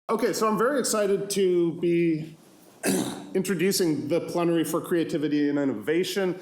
Okay, so I'm very excited to be introducing the Plenary for Creativity and Innovation.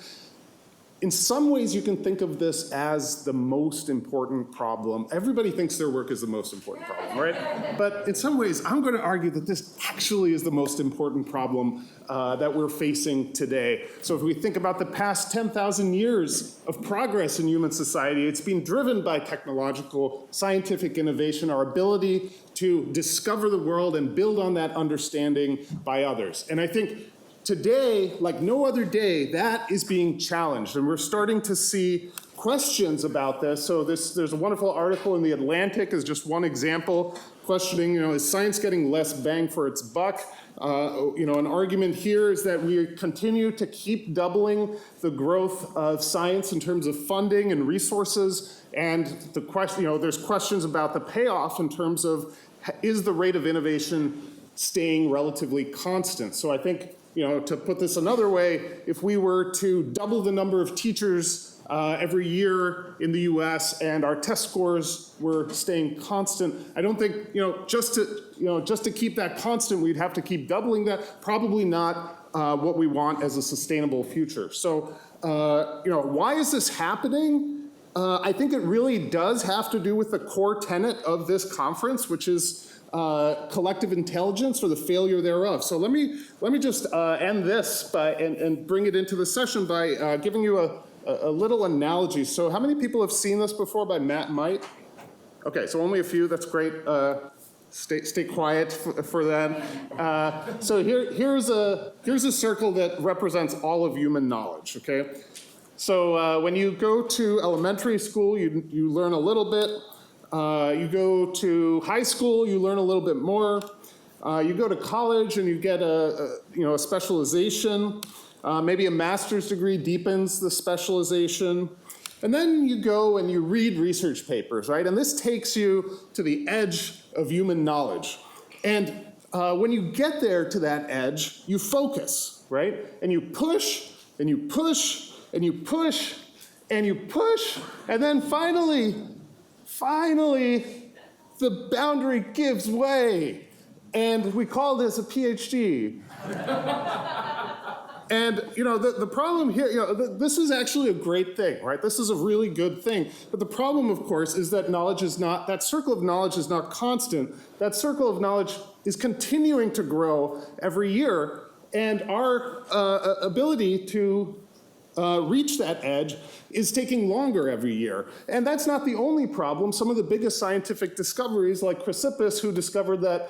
In some ways, you can think of this as the most important problem. Everybody thinks their work is the most important problem, right? But in some ways, I'm going to argue that this actually is the most important problem that we're facing today. So if we think about the past 10,000 years of progress in human society, it's been driven by technological, scientific innovation, our ability to discover the world and build on that understanding by others. And I think today, like no other day, that is being challenged, and we're starting to see questions about this. So there's a wonderful article in The Atlantic as just one example, questioning, is science getting less bang for its buck? An argument here is that we continue to keep doubling the growth of science in terms of funding and resources, and the question, there's questions about the payoff in terms of, is the rate of innovation staying relatively constant? So I think, to put this another way, if we were to double the number of teachers every year in the US and our test scores were staying constant, I don't think, just to keep that constant, we'd have to keep doubling that. Probably not what we want as a sustainable future. So, why is this happening? I think it really does have to do with the core tenet of this conference, which is collective intelligence, or the failure thereof. So let me just end this and bring it into the session by giving you a little analogy. So how many people have seen this before by Matt Might? Okay, so only a few. That's great. Stay quiet for that. So here's a circle that represents all of human knowledge. Okay. So when you go to elementary school, you learn a little bit. You go to high school, you learn a little bit more. You go to college and you get a specialization. Maybe a master's degree deepens the specialization. And then you go and you read research papers, right? And this takes you to the edge of human knowledge. And when you get there to that edge, you focus, right? And you push, and you push, and you push, and you push, and then finally, the boundary gives way, and we call this a PhD. And the problem here, this is actually a great thing, right? This is a really good thing. But the problem, of course, is that that circle of knowledge is not constant. That circle of knowledge is continuing to grow every year, and our ability to reach that edge is taking longer every year. And that's not the only problem. Some of the biggest scientific discoveries, like Chrysippus, who discovered that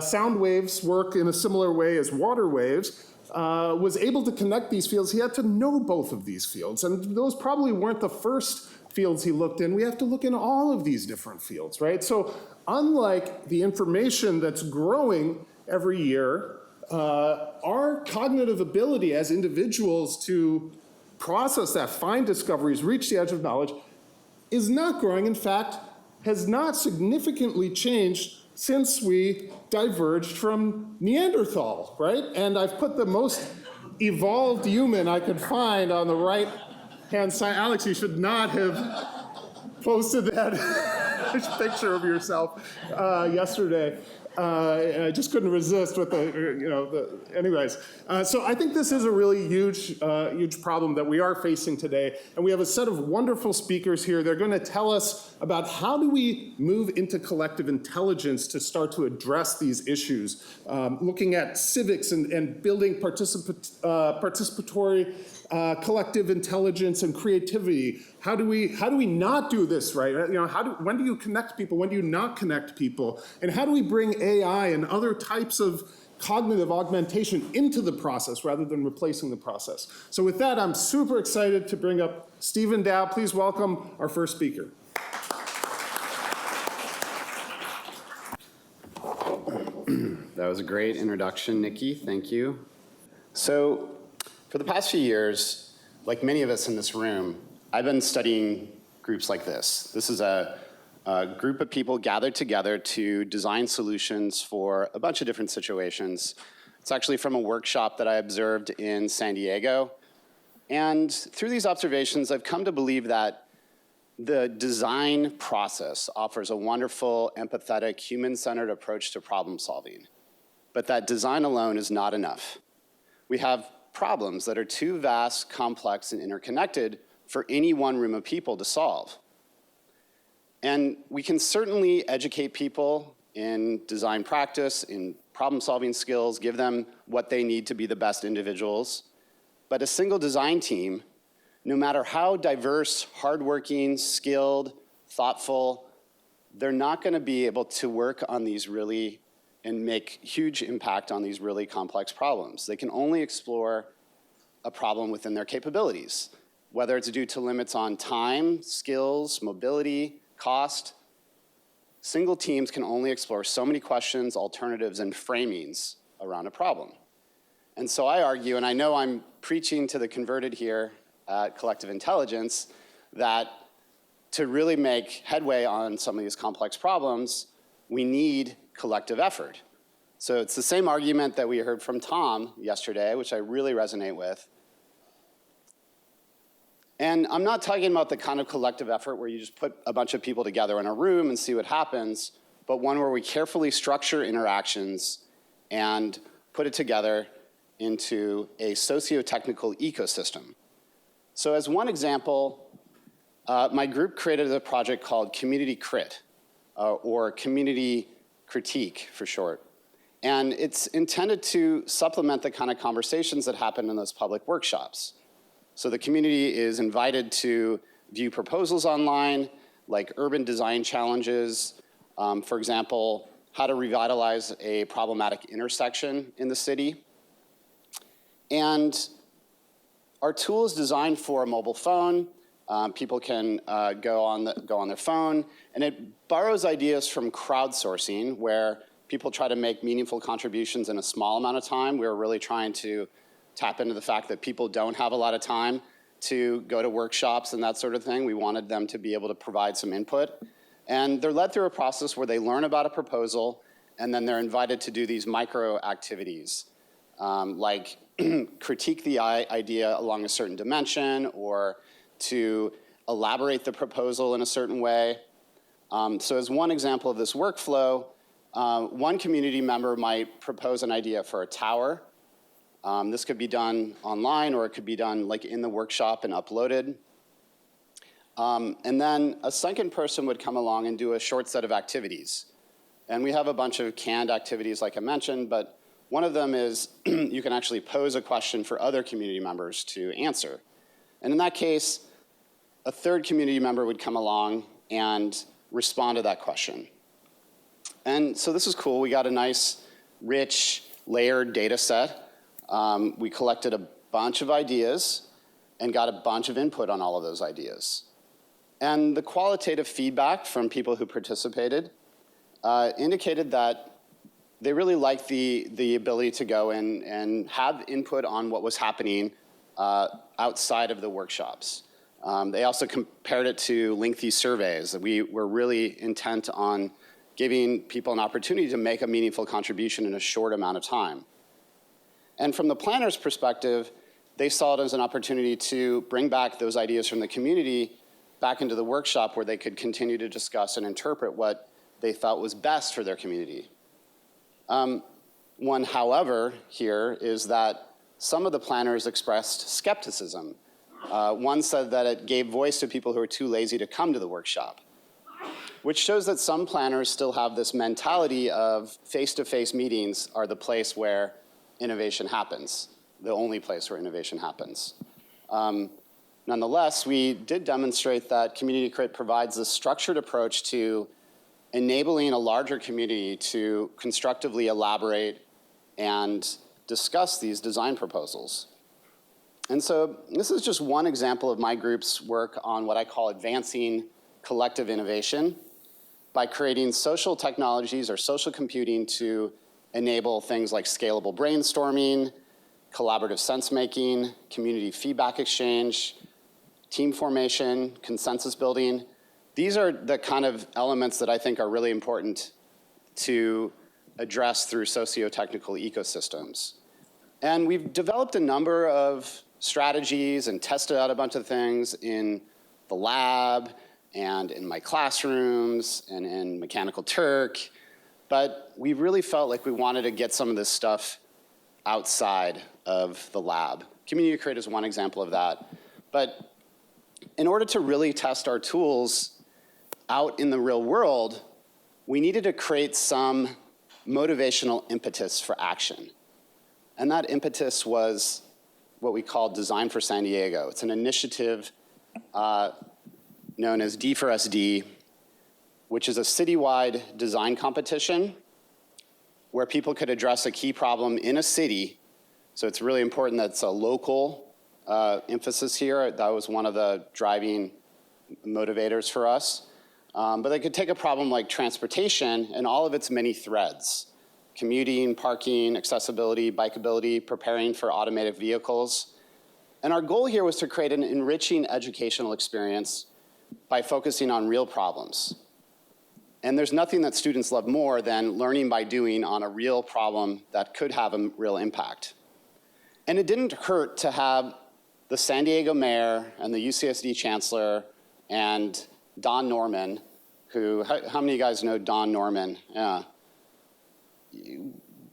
sound waves work in a similar way as water waves, was able to connect these fields. He had to know both of these fields. And those probably weren't the first fields he looked in. We have to look in all of these different fields, right? So unlike the information that's growing every year, our cognitive ability as individuals to process that, find discoveries, reach the edge of knowledge, is not growing. In fact, has not significantly changed since we diverged from Neanderthal, right? And I've put the most evolved human I could find on the right-hand side. Alex, you should not have posted that picture of yourself yesterday. I just couldn't resist with anyways. So I think this is a really huge problem that we are facing today. And we have a set of wonderful speakers here. They're going to tell us about how do we move into collective intelligence to start to address these issues, looking at civics and building participatory collective intelligence and creativity. How do we not do this, right? When do you connect people? When do you not connect people? And how do we bring AI and other types of cognitive augmentation into the process rather than replacing the process? So with that, I'm super excited to bring up Stephen Dow. Please welcome our first speaker. That was a great introduction, Niki. Thank you. So for the past few years, like many of us in this room, I've been studying groups like this. This is a group of people gathered together to design solutions for a bunch of different situations. It's actually from a workshop that I observed in San Diego. And through these observations, I've come to believe that the design process offers a wonderful, empathetic, human-centered approach to problem solving. But that design alone is not enough. We have problems that are too vast, complex, and interconnected for any one room of people to solve. And we can certainly educate people in design practice, in problem-solving skills, give them what they need to be the best individuals. But a single design team, no matter how diverse, hardworking, skilled, thoughtful, they're not going to be able to work on these really and make huge impact on these really complex problems. They can only explore a problem within their capabilities, whether it's due to limits on time, skills, mobility, cost. Single teams can only explore so many questions, alternatives, and framings around a problem. And so I argue, and I know I'm preaching to the converted here at Collective Intelligence, that to really make headway on some of these complex problems, we need collective effort. So it's the same argument that we heard from Tom yesterday, which I really resonate with. And I'm not talking about the kind of collective effort where you just put a bunch of people together in a room and see what happens, but one where we carefully structure interactions and put it together into a socio-technical ecosystem. So as one example, my group created a project called Community Crit, or Community Critique for short. And it's intended to supplement the kind of conversations that happen in those public workshops. So the community is invited to view proposals online, like urban design challenges, for example, how to revitalize a problematic intersection in the city. And our tool is designed for a mobile phone. People can go on their phone, and it borrows ideas from crowdsourcing, where people try to make meaningful contributions in a small amount of time. We're really trying to tap into the fact that people don't have a lot of time to go to workshops and that sort of thing. We wanted them to be able to provide some input. And they're led through a process where they learn about a proposal, and then they're invited to do these micro activities, like critique the idea along a certain dimension, or to elaborate the proposal in a certain way. So as one example of this workflow, one community member might propose an idea for a tower. This could be done online, or it could be done like in the workshop and uploaded. And then a second person would come along and do a short set of activities. And we have a bunch of canned activities like I mentioned, but one of them is you can actually pose a question for other community members to answer. And in that case, a third community member would come along and respond to that question. And so this is cool. We got a nice, rich, layered data set. We collected a bunch of ideas and got a bunch of input on all of those ideas. And the qualitative feedback from people who participated indicated that they really liked the ability to go in and have input on what was happening outside of the workshops. They also compared it to lengthy surveys. We were really intent on giving people an opportunity to make a meaningful contribution in a short amount of time. And from the planner's perspective, they saw it as an opportunity to bring back those ideas from the community back into the workshop, where they could continue to discuss and interpret what they felt was best for their community. One however here is that some of the planners expressed skepticism. One said that it gave voice to people who are too lazy to come to the workshop, which shows that some planners still have this mentality of face-to-face meetings are the place where innovation happens, the only place where innovation happens. Nonetheless, we did demonstrate that Community Crit provides a structured approach to enabling a larger community to constructively elaborate and discuss these design proposals. And so this is just one example of my group's work on what I call advancing collective innovation by creating social technologies or social computing to enable things like scalable brainstorming, collaborative sense-making, community feedback exchange, team formation, consensus building. These are the kind of elements that I think are really important to address through socio-technical ecosystems. And we've developed a number of strategies and tested out a bunch of things in the lab, and in my classrooms and in Mechanical Turk, but we really felt like we wanted to get some of this stuff outside of the lab. Community Create is one example of that. But in order to really test our tools out in the real world, we needed to create some motivational impetus for action. And that impetus was what we call Design for San Diego. It's an initiative known as D for SD, which is a citywide design competition where people could address a key problem in a city. So it's really important that it's a local emphasis here. That was one of the driving motivators for us. But they could take a problem like transportation and all of its many threads: commuting, parking, accessibility, bikeability, preparing for automated vehicles. And our goal here was to create an enriching educational experience by focusing on real problems. And there's nothing that students love more than learning by doing on a real problem that could have a real impact. And it didn't hurt to have the San Diego mayor and the UCSD chancellor and Don Norman, who, how many of you guys know Don Norman? Yeah.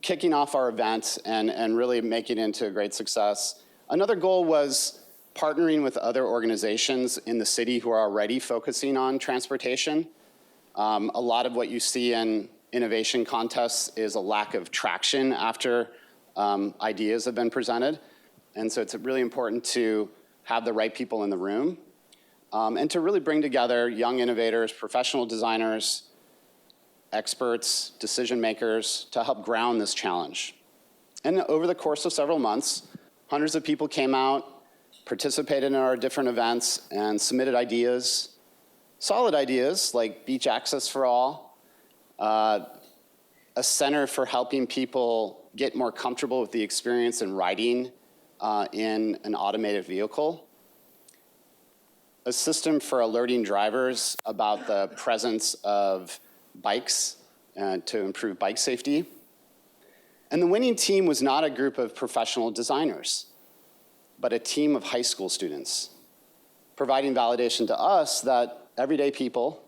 Kicking off our event and really making it into a great success. Another goal was partnering with other organizations in the city who are already focusing on transportation. A lot of what you see in innovation contests is a lack of traction after ideas have been presented. And so it's really important to have the right people in the room and to really bring together young innovators, professional designers, experts, decision makers to help ground this challenge. And over the course of several months, hundreds of people came out, participated in our different events, and submitted ideas, solid ideas like beach access for all, a center for helping people get more comfortable with the experience in riding in an automated vehicle, a system for alerting drivers about the presence of bikes to improve bike safety. And the winning team was not a group of professional designers, but a team of high school students, providing validation to us that everyday people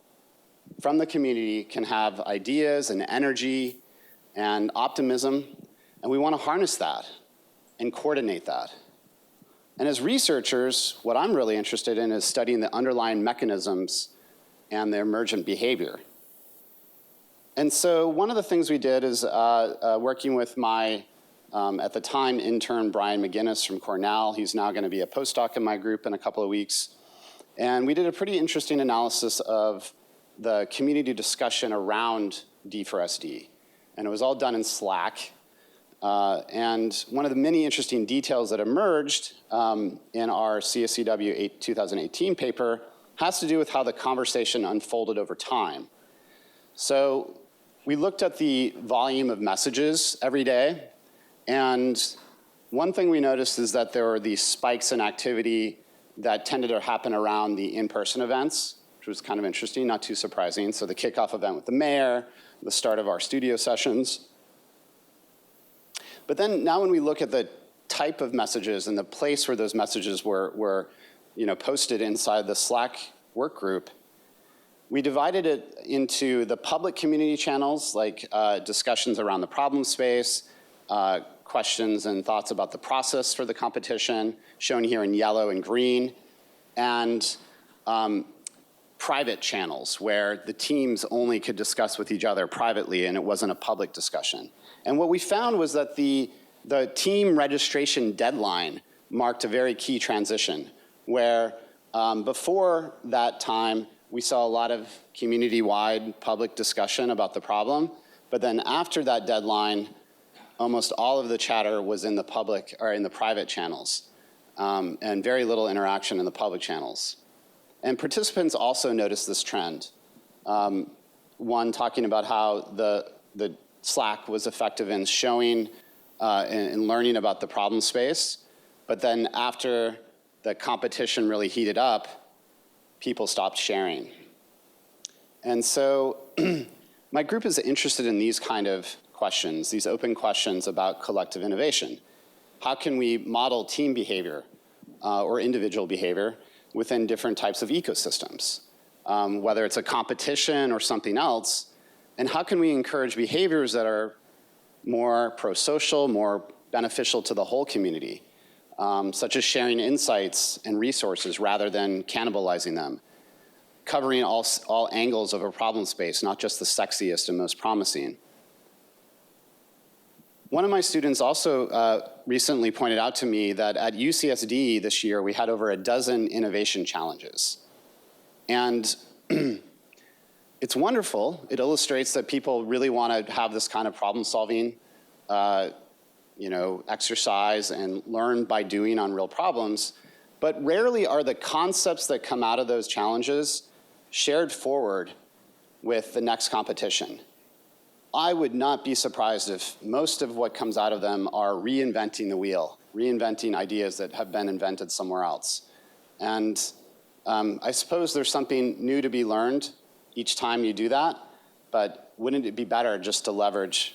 from the community can have ideas and energy and optimism, and we want to harness that and coordinate that. And as researchers, what I'm really interested in is studying the underlying mechanisms and their emergent behavior. And so one of the things we did is working with my, at the time, intern Brian McGinnis from Cornell. He's now going to be a postdoc in my group in a couple of weeks. And we did a pretty interesting analysis of the community discussion around D4SD. And it was all done in Slack. And one of the many interesting details that emerged in our CSCW 2018 paper has to do with how the conversation unfolded over time. So we looked at the volume of messages every day, and one thing we noticed is that there were these spikes in activity that tended to happen around the in-person events, which was kind of interesting, not too surprising. So the kickoff event with the mayor, the start of our studio sessions. But then now when we look at the type of messages and the place where those messages were posted inside the Slack work group, we divided it into the public community channels, like discussions around the problem space, questions and thoughts about the process for the competition, shown here in yellow and green, and private channels where the teams only could discuss with each other privately and it wasn't a public discussion. And what we found was that the team registration deadline marked a very key transition where before that time, we saw a lot of community-wide public discussion about the problem, but then after that deadline, almost all of the chatter was in the public or in the private channels, and very little interaction in the public channels. And participants also noticed this trend. One talking about how the Slack was effective in showing and learning about the problem space, but then after the competition really heated up, people stopped sharing. And so my group is interested in these kind of questions, these open questions about collective innovation. How can we model team behavior or individual behavior within different types of ecosystems? whether it's a competition or something else, and how can we encourage behaviors that are more pro-social, more beneficial to the whole community, such as sharing insights and resources rather than cannibalizing them, covering all angles of a problem space, not just the sexiest and most promising. One of my students also recently pointed out to me that at UCSD this year, we had over a dozen innovation challenges. And it's wonderful. It illustrates that people really want to have this kind of problem-solving exercise and learn by doing on real problems. But rarely are the concepts that come out of those challenges shared forward with the next competition. I would not be surprised if most of what comes out of them are reinventing the wheel, reinventing ideas that have been invented somewhere else. And I suppose there's something new to be learned each time you do that, but wouldn't it be better just to leverage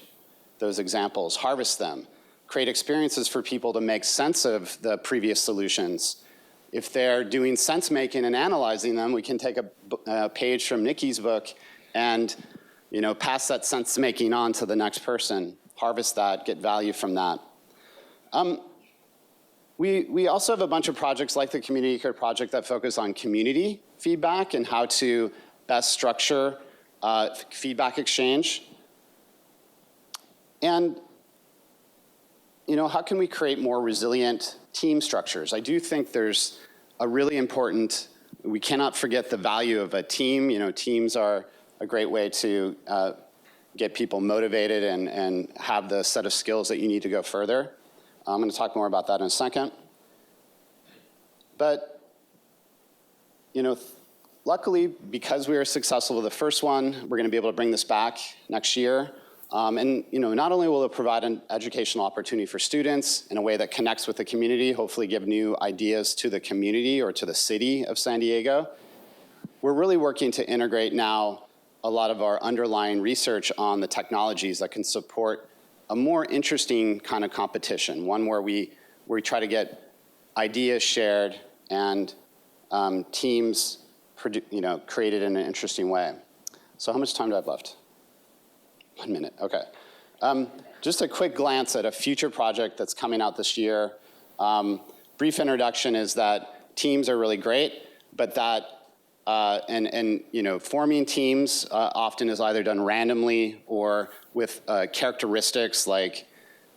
those examples, harvest them, create experiences for people to make sense of the previous solutions? If they're doing sense making and analyzing them, we can take a page from Niki's book and pass that sense making on to the next person, harvest that, get value from that. We also have a bunch of projects like the Community Care Project that focus on community feedback and how to best structure feedback exchange. And how can we create more resilient team structures? I do think there's a really important, we cannot forget the value of a team. Teams are a great way to get people motivated and have the set of skills that you need to go further. I'm going to talk more about that in a second. But, luckily, because we were successful with the first one, we're going to be able to bring this back next year. Not only will it provide an educational opportunity for students in a way that connects with the community, hopefully give new ideas to the community or to the city of San Diego, we're really working to integrate now a lot of our underlying research on the technologies that can support a more interesting kind of competition, one where we try to get ideas shared and teams created in an interesting way. So how much time do I have left? 1 minute, okay. Just a quick glance at a future project that's coming out this year. Brief introduction is that teams are really great, but that forming teams often is either done randomly or with characteristics like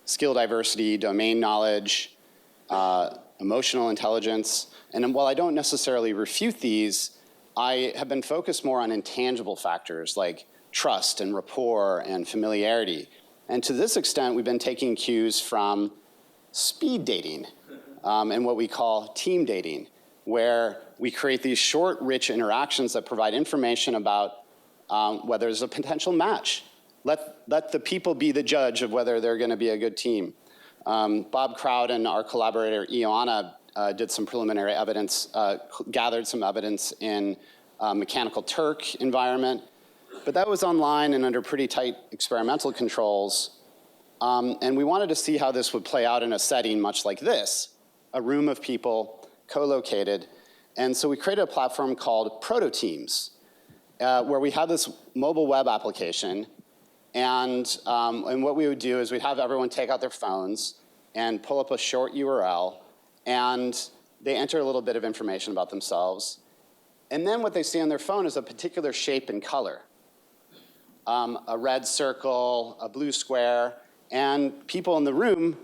skill diversity, domain knowledge, emotional intelligence. And while I don't necessarily refute these, I have been focused more on intangible factors like trust and rapport and familiarity. And to this extent, we've been taking cues from speed dating and what we call team dating, where we create these short, rich interactions that provide information about whether there's a potential match. Let the people be the judge of whether they're going to be a good team. Bob Crowd and our collaborator, Ioana, did some preliminary evidence, gathered some evidence in Mechanical Turk environment. But that was online and under pretty tight experimental controls. And we wanted to see how this would play out in a setting much like this, a room of people co-located. And so we created a platform called Proto-Teams, where we had this mobile web application. And what we would do is we'd have everyone take out their phones and pull up a short URL, and they enter a little bit of information about themselves. And then what they see on their phone is a particular shape and color. A red circle, a blue square, and people in the room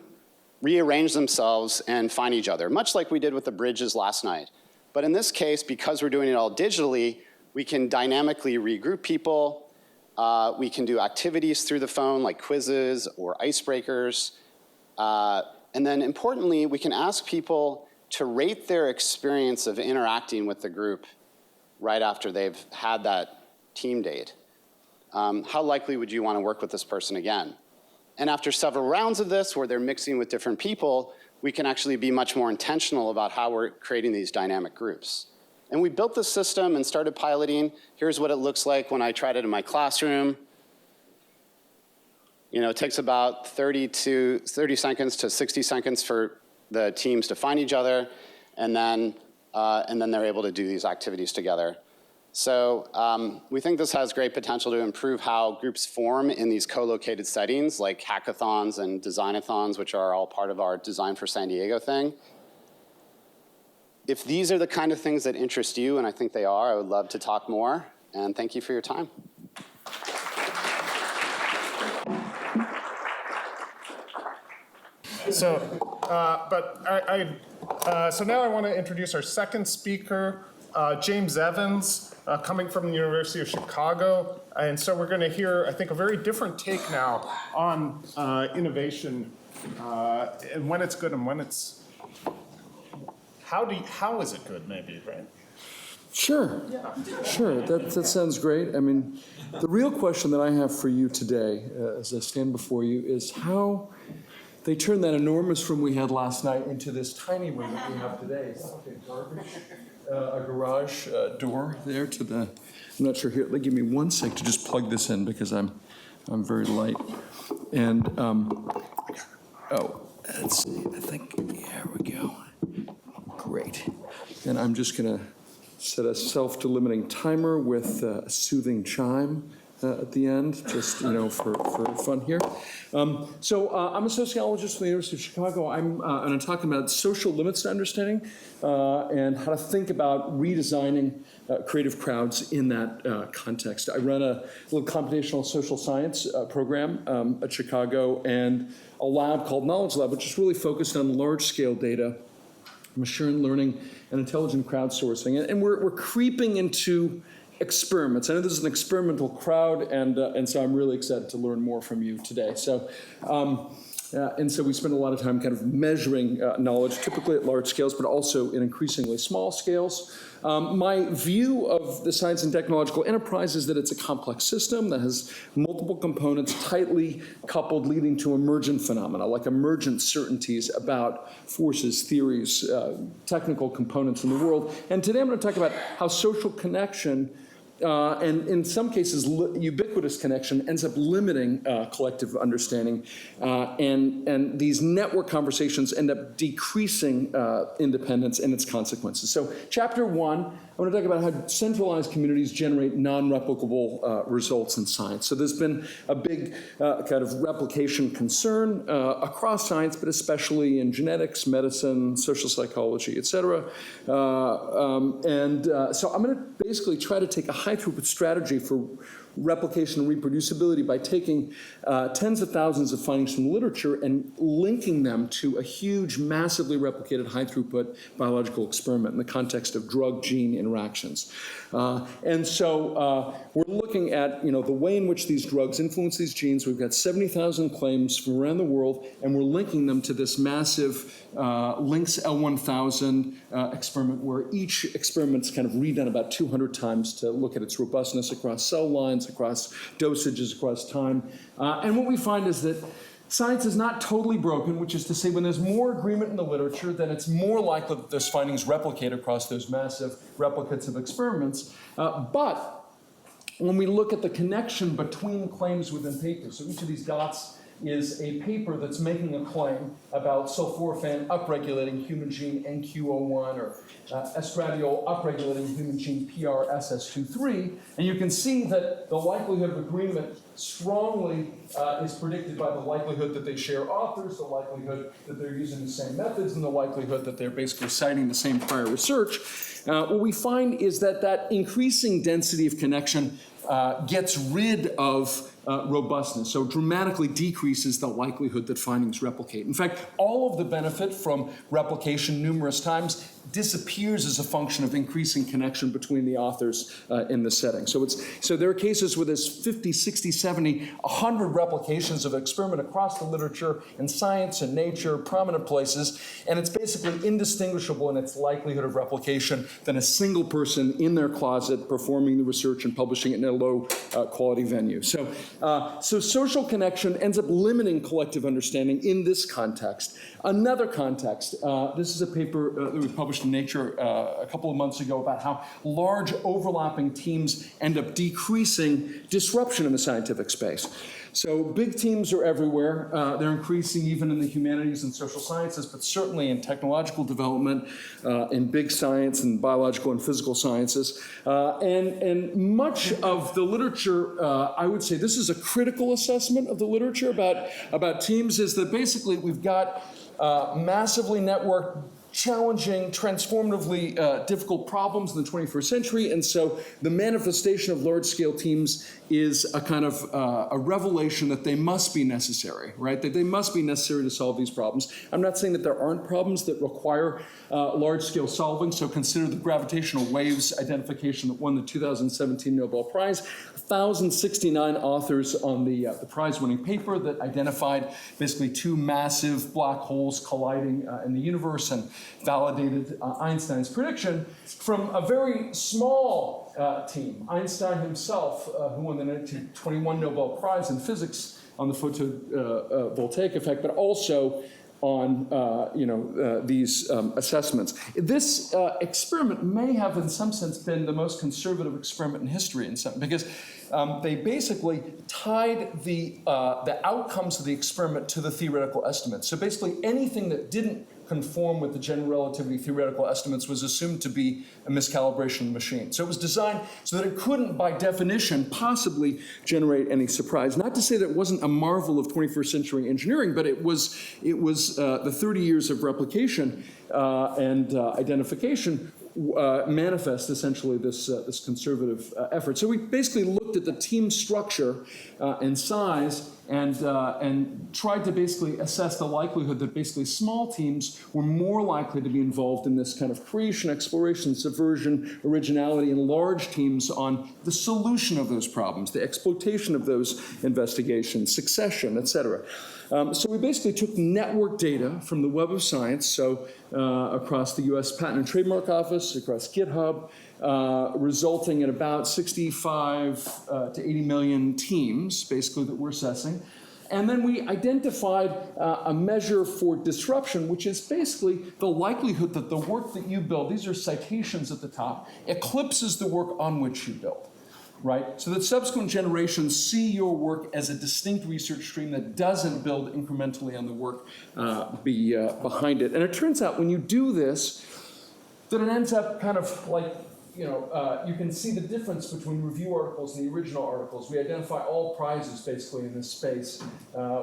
rearrange themselves and find each other, much like we did with the bridges last night. But in this case, because we're doing it all digitally, we can dynamically regroup people. We can do activities through the phone, like quizzes or icebreakers. And then importantly, we can ask people to rate their experience of interacting with the group right after they've had that team date. How likely would you want to work with this person again? And after several rounds of this, where they're mixing with different people, we can actually be much more intentional about how we're creating these dynamic groups. And we built this system and started piloting. Here's what it looks like when I tried it in my classroom. It takes about 30 seconds to 60 seconds for the teams to find each other, and then they're able to do these activities together. So we think this has great potential to improve how groups form in these co-located settings like hackathons and designathons, which are all part of our Design for San Diego thing. If these are the kind of things that interest you, and I think they are, I would love to talk more. And thank you for your time. So, so now I want to introduce our second speaker, James Evans, coming from the University of Chicago. And so we're going to hear, I think, a very different take now on innovation and when it's good and when it's, how is it good, maybe, right? Sure, sure, that sounds great. I mean, the real question that I have for you today, as I stand before you, is how they turned that enormous room we had last night into this tiny room that we have today. Is that like a garbage, a garage door there to the, I'm not sure here, give me one sec to just plug this in because I'm very light. And, let's see, I think, here we go. Great. And I'm just gonna set a self-delimiting timer with a soothing chime at the end, just for fun here. So I'm a sociologist from the University of Chicago. and I'm talking about social limits to understanding and how to think about redesigning creative crowds in that context. I run a little computational social science program at Chicago and a lab called Knowledge Lab, which is really focused on large-scale data, machine learning, and intelligent crowdsourcing. And we're creeping into experiments. I know this is an experimental crowd, and so I'm really excited to learn more from you today. So, and so we spend a lot of time kind of measuring knowledge, typically at large scales, but also in increasingly small scales. My view of the science and technological enterprise is that it's a complex system that has multiple components tightly coupled, leading to emergent phenomena, like emergent certainties about forces, theories, technical components in the world. And today I'm going to talk about how social connection and in some cases, ubiquitous connection ends up limiting collective understanding, and these network conversations end up decreasing independence and its consequences. So chapter 1, I want to talk about how centralized communities generate non-replicable results in science. So there's been a big kind of replication concern across science, but especially in genetics, medicine, social psychology, et cetera. So I'm going to basically try to take a high-throughput strategy for replication and reproducibility by taking tens of thousands of findings from the literature and linking them to a huge, massively replicated high-throughput biological experiment in the context of drug-gene interactions. And so we're looking at the way in which these drugs influence these genes. We've got 70,000 claims from around the world, and we're linking them to this massive Lynx L1000 experiment, where each experiment's kind of redone about 200 times to look at its robustness across cell lines, across dosages, across time. And what we find is that science is not totally broken, which is to say when there's more agreement in the literature, then it's more likely that those findings replicate across those massive replicates of experiments. But when we look at the connection between claims within papers, so each of these dots is a paper that's making a claim about sulforaphane upregulating human gene NQ01 or estradiol upregulating human gene PRSS23. And you can see that the likelihood of agreement strongly is predicted by the likelihood that they share authors, the likelihood that they're using the same methods, and the likelihood that they're basically citing the same prior research. What we find is that that increasing density of connection gets rid of robustness, so dramatically decreases the likelihood that findings replicate. In fact, all of the benefit from replication numerous times disappears as a function of increasing connection between the authors in the setting. So there are cases where there's 50, 60, 70, 100 replications of experiment across the literature in Science and Nature, prominent places, and it's basically indistinguishable in its likelihood of replication than a single person in their closet performing the research and publishing it in a low quality venue. So social connection ends up limiting collective understanding in this context. Another context, this is a paper that we published in Nature a couple of months ago about how large overlapping teams end up decreasing disruption in the scientific space. So big teams are everywhere. They're increasing even in the humanities and social sciences, but certainly in technological development, in big science and biological and physical sciences. And much of the literature, I would say this is a critical assessment of the literature about teams, is that basically we've got massively networked, challenging, transformatively difficult problems in the 21st century, and so the manifestation of large-scale teams is a kind of a revelation that they must be necessary, right? That they must be necessary to solve these problems. I'm not saying that there aren't problems that require large-scale solving, so consider the gravitational waves identification that won the 2017 Nobel Prize. 1,069 authors on the prize-winning paper that identified basically two massive black holes colliding in the universe and validated Einstein's prediction from a very small team. Einstein himself, who won the 1921 Nobel Prize in physics on the photovoltaic effect, but also on these assessments. This experiment may have, in some sense, been the most conservative experiment in history, because they basically tied the outcomes of the experiment to the theoretical estimates. So basically, anything that didn't conform with the general relativity theoretical estimates was assumed to be a miscalibration of the machine. So it was designed so that it couldn't, by definition, possibly generate any surprise. Not to say that it wasn't a marvel of 21st century engineering, but it was the 30 years of replication and identification manifest essentially this conservative effort. So we basically looked at the team structure and size and tried to basically assess the likelihood that basically small teams were more likely to be involved in this kind of creation, exploration, subversion, originality, and large teams on the solution of those problems, the exploitation of those investigations, succession, et cetera. So we basically took network data from the Web of Science, so across the US Patent and Trademark Office, across GitHub, resulting in about 65 to 80 million teams, basically, that we're assessing. And then we identified a measure for disruption, which is basically the likelihood that the work that you build, these are citations at the top, eclipses the work on which you build. Right? So that subsequent generations see your work as a distinct research stream that doesn't build incrementally on the work behind it. And it turns out when you do this, that it ends up kind of like, you can see the difference between review articles and the original articles. We identify all prizes basically in this space.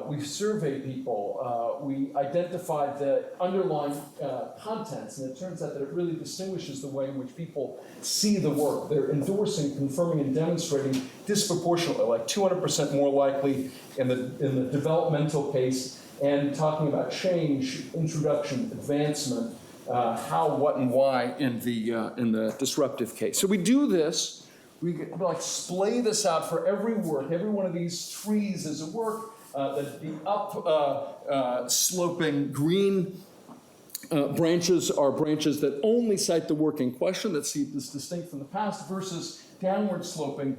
We survey people. We identify the underlying contents, and it turns out that it really distinguishes the way in which people see the work. They're endorsing, confirming, and demonstrating disproportionately, like 200% more likely in the developmental case, and talking about change, introduction, advancement, how, what, and why in the disruptive case. So we do this, we like splay this out for every work. Every one of these trees is a work. The up sloping green branches are branches that only cite the work in question, that see this distinct from the past, versus downward sloping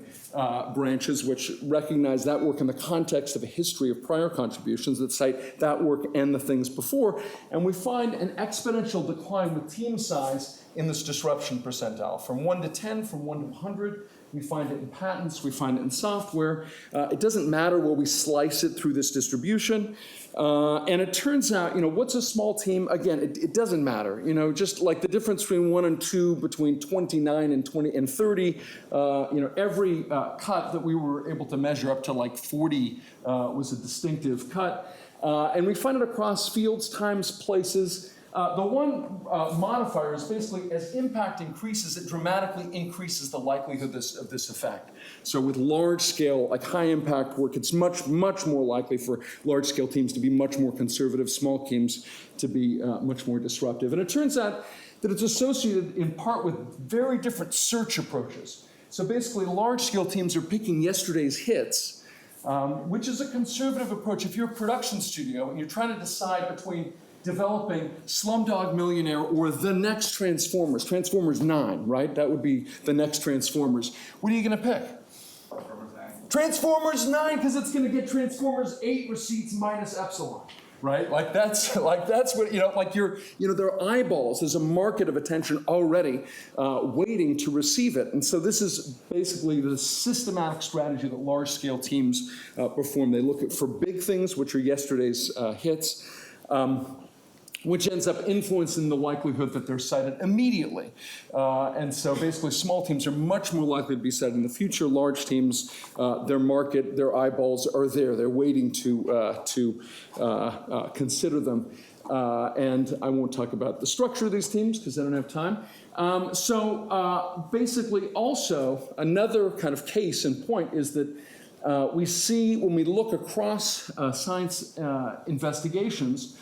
branches, which recognize that work in the context of a history of prior contributions that cite that work and the things before. And we find an exponential decline with team size in this disruption percentile, from 1 to 10, from 1 to 100. We find it in patents, we find it in software. It doesn't matter where we slice it through this distribution. And it turns out, what's a small team? Again, it doesn't matter. Just like the difference between 1 and 2, between 29 and 20 and 30, every cut that we were able to measure up to like 40 was a distinctive cut. And we find it across fields, times, places. The one modifier is basically as impact increases, it dramatically increases the likelihood of this effect. So with large scale, like high impact work, it's much, much more likely for large scale teams to be much more conservative, small teams to be much more disruptive. And it turns out that it's associated in part with very different search approaches. So basically large scale teams are picking yesterday's hits, which is a conservative approach. If you're a production studio and you're trying to decide between developing Slumdog Millionaire or the next Transformers, Transformers 9, right? That would be the next Transformers. What are you going to pick? Transformers 9, because it's going to get Transformers 8 receipts minus epsilon, right? Like that's what, their eyeballs, there's a market of attention already waiting to receive it. And so this is basically the systematic strategy that large-scale teams perform. They look for big things, which are yesterday's hits, which ends up influencing the likelihood that they're cited immediately. And so basically small teams are much more likely to be cited in the future. Large teams, their market, their eyeballs are there. They're waiting to consider them. And I won't talk about the structure of these teams because I don't have time. Basically also another kind of case and point is that we see when we look across science investigations,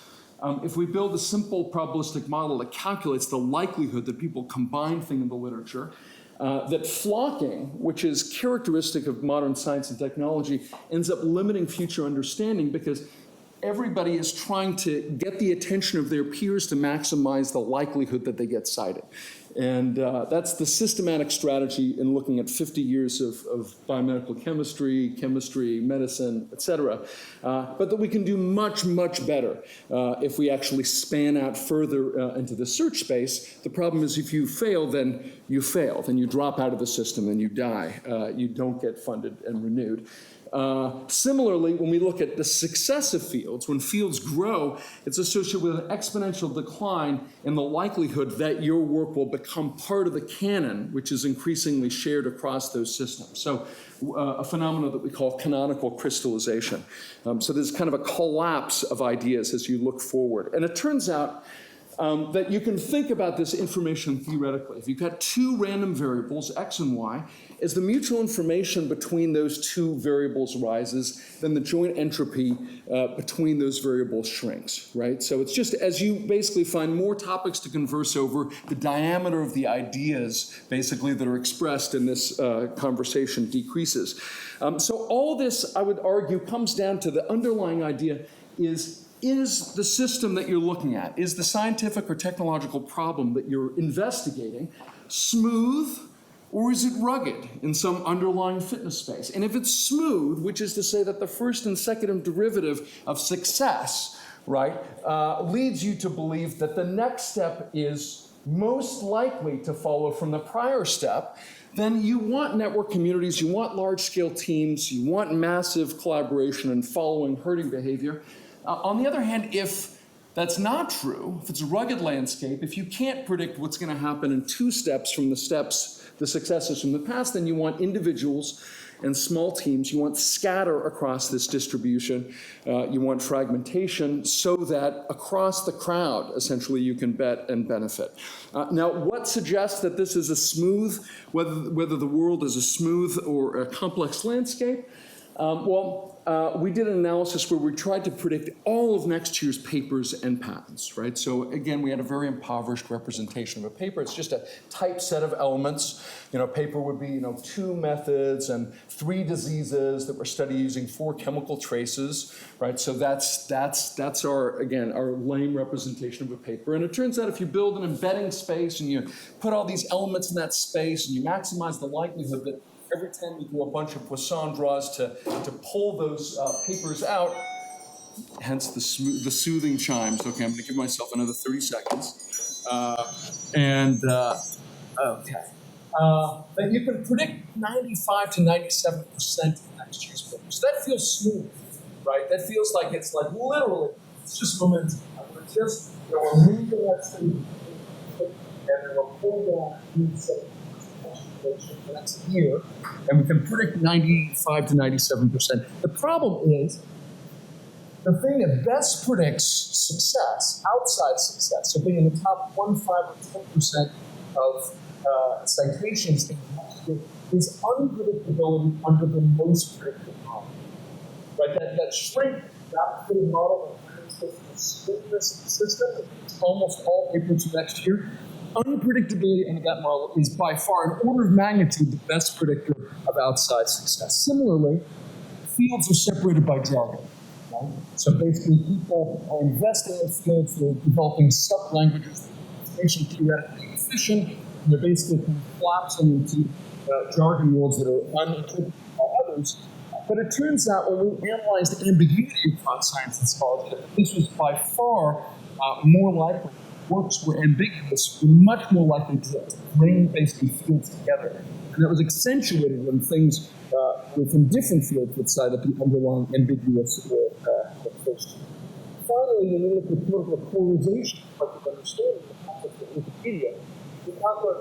if we build a simple probabilistic model that calculates the likelihood that people combine things in the literature, that flocking, which is characteristic of modern science and technology, ends up limiting future understanding because everybody is trying to get the attention of their peers to maximize the likelihood that they get cited. And that's the systematic strategy in looking at 50 years of biomedical chemistry, medicine, et cetera. But that we can do much, much better if we actually span out further into the search space. The problem is if you fail, then you fail. Then you drop out of the system and you die. You don't get funded and renewed. Similarly, when we look at the success of fields, when fields grow, it's associated with an exponential decline in the likelihood that your work will become part of the canon, which is increasingly shared across those systems. So a phenomenon that we call canonical crystallization. So there's kind of a collapse of ideas as you look forward. And it turns out that you can think about this information theoretically. If you've got two random variables, x and y, as the mutual information between those two variables rises, then the joint entropy between those variables shrinks, right? So it's just as you basically find more topics to converse over, the diameter of the ideas basically that are expressed in this conversation decreases. So all this, I would argue, comes down to the underlying idea is the system that you're looking at, is the scientific or technological problem that you're investigating smooth or is it rugged in some underlying fitness space? And if it's smooth, which is to say that the first and second derivative of success, right, leads you to believe that the next step is most likely to follow from the prior step, then you want network communities, you want large-scale teams, you want massive collaboration and following herding behavior. On the other hand, if that's not true, if it's a rugged landscape, if you can't predict what's going to happen in two steps from the successes from the past, then you want individuals and small teams. You want scatter across this distribution. You want fragmentation so that across the crowd, essentially, you can bet and benefit. Now, what suggests that this is a smooth, whether the world is a smooth or a complex landscape? We did an analysis where we tried to predict all of next year's papers and patents, right? So again, we had a very impoverished representation of a paper. It's just a type set of elements. Paper would be, 2 methods and 3 diseases that were studied using 4 chemical traces, right? So that's our lame representation of a paper. And it turns out if you build an embedding space and you put all these elements in that space and you maximize the likelihood that every time you do a bunch of Poisson draws to pull those papers out, hence the soothing chimes. Okay, I'm going to give myself another 30 seconds. Then you can predict 95 to 97% of next year's papers. So that feels smooth, right? That feels like it's like literally, it's just momentum. We're just, we're moving that thing, and then we're pulling down the next year, and we can predict 95 to 97%. The problem is, the thing that best predicts success, outside success, so being in the top 1, 5, or 10% of citations in the next year, is unpredictability under the most predictive model. Right? That shrink, that fitting model that creates the smoothness of the system, it's almost all papers for next year. Unpredictability under that model is by far an order of magnitude the best predictor of outside success. Similarly, fields are separated by jargon. Right? So basically, people are investing in fields, they're developing sub-languages, information theoretically efficient, and they're basically collapsing into jargon worlds that are uninterpreted by others. But it turns out when we analyzed ambiguity across science and scholarship, this was by far more likely. Works were ambiguous, were much more likely to bring basically fields together. And that was accentuated when things within different fields would cite that the underlying ambiguous or first. Finally, when we look at political polarization, what you understand in the context of Wikipedia, we talk about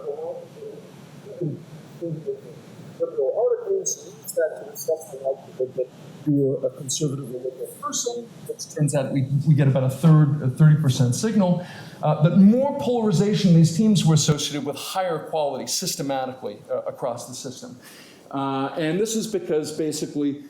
liberal articles, and use that to assess the likelihood that you're a conservative or liberal person. It turns out we get about a 30% signal. But more polarization, these teams were associated with higher quality systematically across the system. And this is because basically,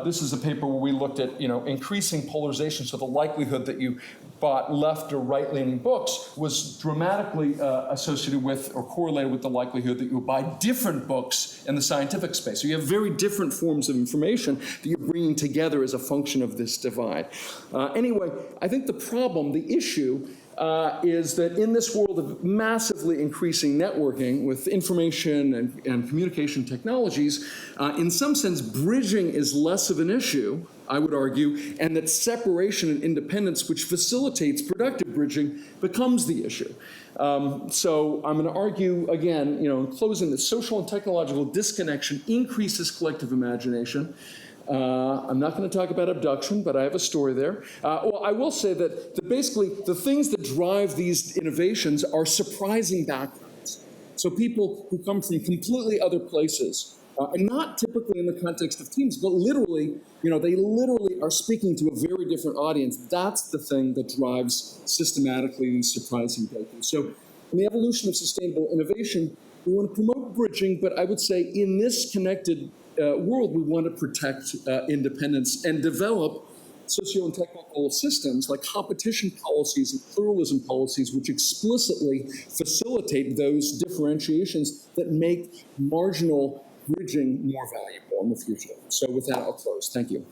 this is a paper where we looked at increasing polarization, so the likelihood that you bought left or right-leaning books was dramatically associated with or correlated with the likelihood that you would buy different books in the scientific space. So you have very different forms of information that you're bringing together as a function of this divide. Anyway, I think the problem, the issue, is that in this world of massively increasing networking with information and communication technologies, in some sense, bridging is less of an issue, I would argue, and that separation and independence, which facilitates productive bridging, becomes the issue. So I'm going to argue, again, in closing, that social and technological disconnection increases collective imagination. I'm not going to talk about abduction, but I have a story there. Well, I will say that basically the things that drive these innovations are surprising backgrounds. So people who come from completely other places, and not typically in the context of teams, but literally, they literally are speaking to a very different audience. That's the thing that drives systematically these surprising breakthroughs. So in the evolution of sustainable innovation, we want to promote bridging, but I would say in this connected world, we want to protect independence and develop socio and technical systems like competition policies and pluralism policies, which explicitly facilitate those differentiations that make marginal bridging more valuable in the future. So with that, I'll close. Thank you.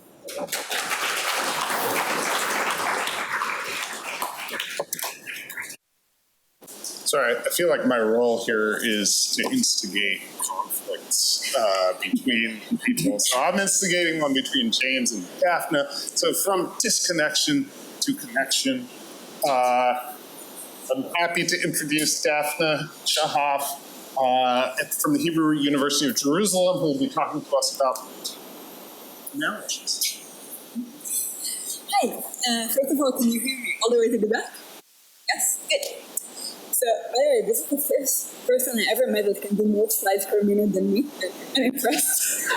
Sorry, I feel like my role here is to instigate conflicts between people. So I'm instigating one between James and Daphne. So from disconnection to connection, I'm happy to introduce Daphne Shahaf from the Hebrew University of Jerusalem, who will be talking to us about analogies. Hi, first of all, can you hear me all the way to the back? Yes, good. So, by the way, this is the first person I ever met that can do more slides per minute than me. I'm impressed.